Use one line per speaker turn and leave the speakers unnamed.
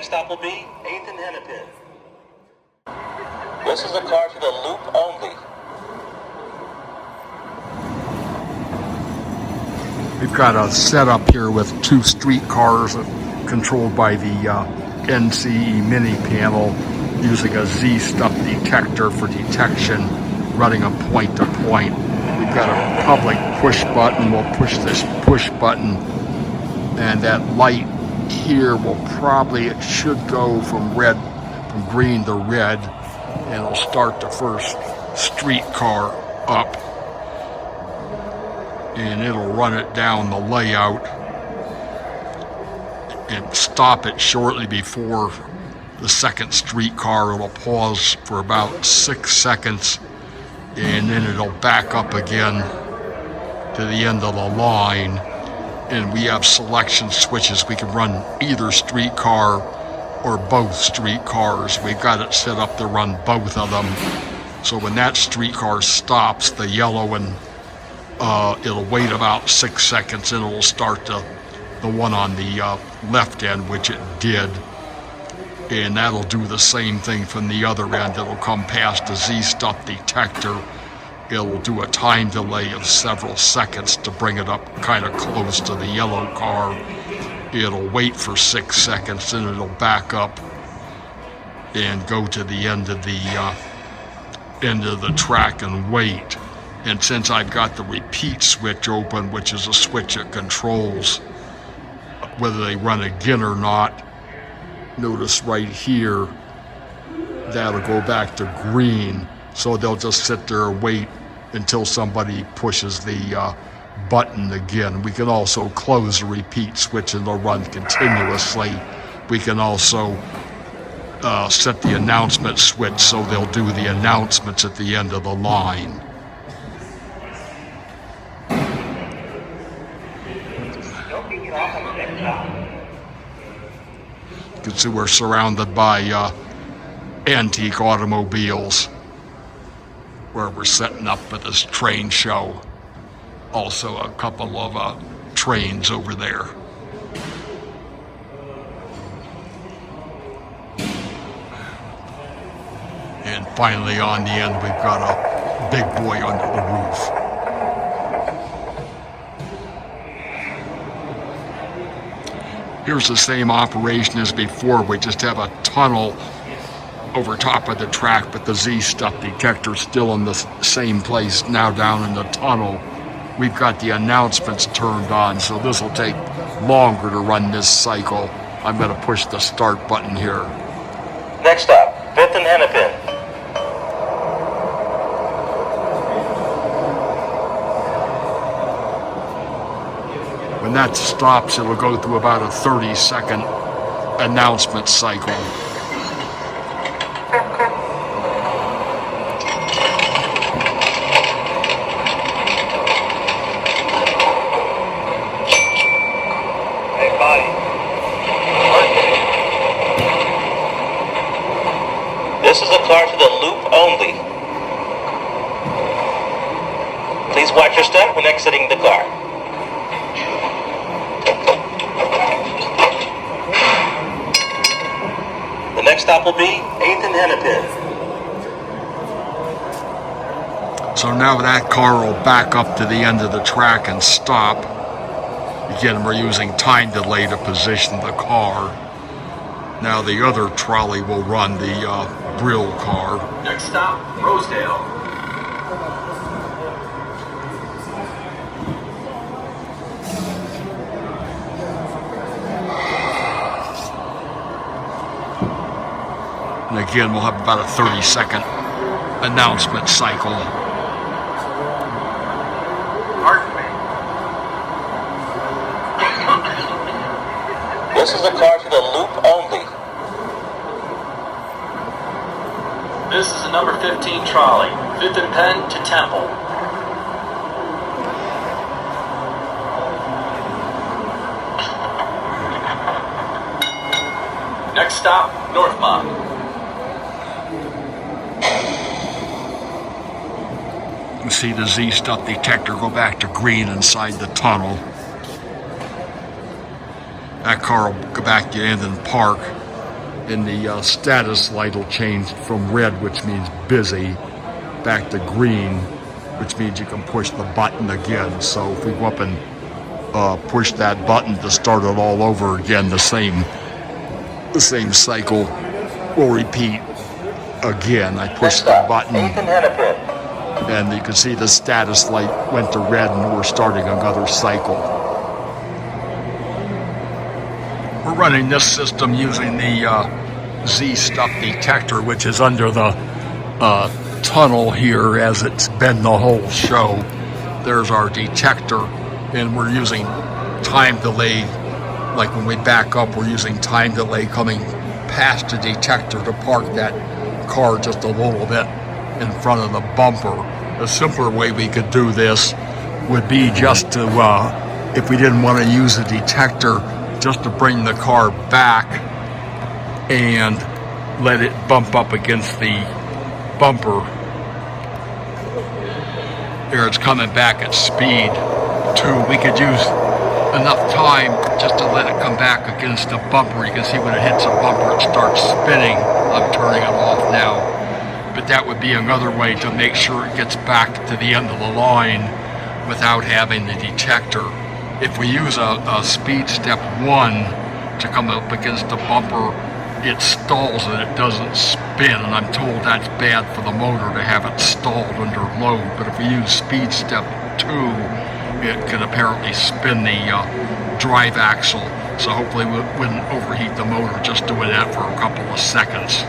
next stop will be 8th and Hennepin. This is a car to the loop only.
We've got a setup here with 2 streetcars controlled by the NCE Mini-Panel using a Z-stub detector for detection, running a point-to-point. We've got a public push button. We'll push this push button, and that light here it should go from green to red, and it'll start the first streetcar up, and it'll run it down the layout and stop it shortly before the second streetcar. It'll pause for about 6 seconds, and then it'll back up again to the end of the line. And we have selection switches. We can run either streetcar or both streetcars. We've got it set up to run both of them. So when that streetcar stops, the yellow and it'll wait about 6 seconds, and it'll start the one on the left end, which it did. And that'll do the same thing from the other end. It'll come past the Z-stub detector. It'll do a time delay of several seconds to bring it up kind of close to the yellow car. It'll wait for 6 seconds, then it'll back up and go to the end of the track and wait. And since I've got the repeat switch open, which is a switch that controls whether they run again or not, notice right here, that'll go back to green. So they'll just sit there and wait until somebody pushes the button again. We can also close the repeat switch and they'll run continuously. We can also set the announcement switch so they'll do the announcements at the end of the line. You can see we're surrounded by antique automobiles where we're setting up for this train show. Also a couple of trains over there. And finally on the end we've got a big boy under the roof. Here's the same operation as before. We just have a tunnel over top of the track, but the Z-stub detector still in the same place now down in the tunnel. We've got the announcements turned on, so this will take longer to run this cycle. I'm going to push the start button here.
Next stop, 5th and Hennepin.
When that stops, it'll go through about a 30-second announcement cycle.
Hey, buddy. This is a car to the loop only. Please watch your step when exiting the car. The next stop will be 8th and Hennepin.
So now that car will back up to the end of the track and stop. Again, we're using time delay to position the car. Now the other trolley will run the Brill car.
Next stop, Rosedale.
And again, we'll have about a 30-second announcement cycle.
Pardon me. This is a car to the loop only.
This is a number 15 trolley, 5th and Penn to Temple. Next stop, Northmont.
You see the Z-stub detector go back to green inside the tunnel. That car will go back to the end and park. and the status light will change from red, which means busy, back to green, which means you can push the button again. So if we go up and push that button to start it all over again, the same cycle will repeat again. I push the button, and you can see the status light went to red, and we're starting another cycle. We're running this system using the Z-Stuff detector, which is under the tunnel here, as it's been the whole show. There's our detector, and we're using time delay. Like when we back up, we're using time delay coming past the detector to park that car just a little bit in front of the bumper. A simpler way we could do this would be just to, if we didn't want to use a detector, just to bring the car back and let it bump up against the bumper. There, it's coming back at speed 2. We could use enough time just to let it come back against the bumper. You can see when it hits a bumper, it starts spinning. I'm turning it off now. But that would be another way to make sure it gets back to the end of the line without having the detector. If we use a speed step 1 to come up against the bumper, it stalls and it doesn't spin, and I'm told that's bad for the motor to have it stalled under load. But if we use speed step 2, it can apparently spin the drive axle, so hopefully we wouldn't overheat the motor just doing that for a couple of seconds.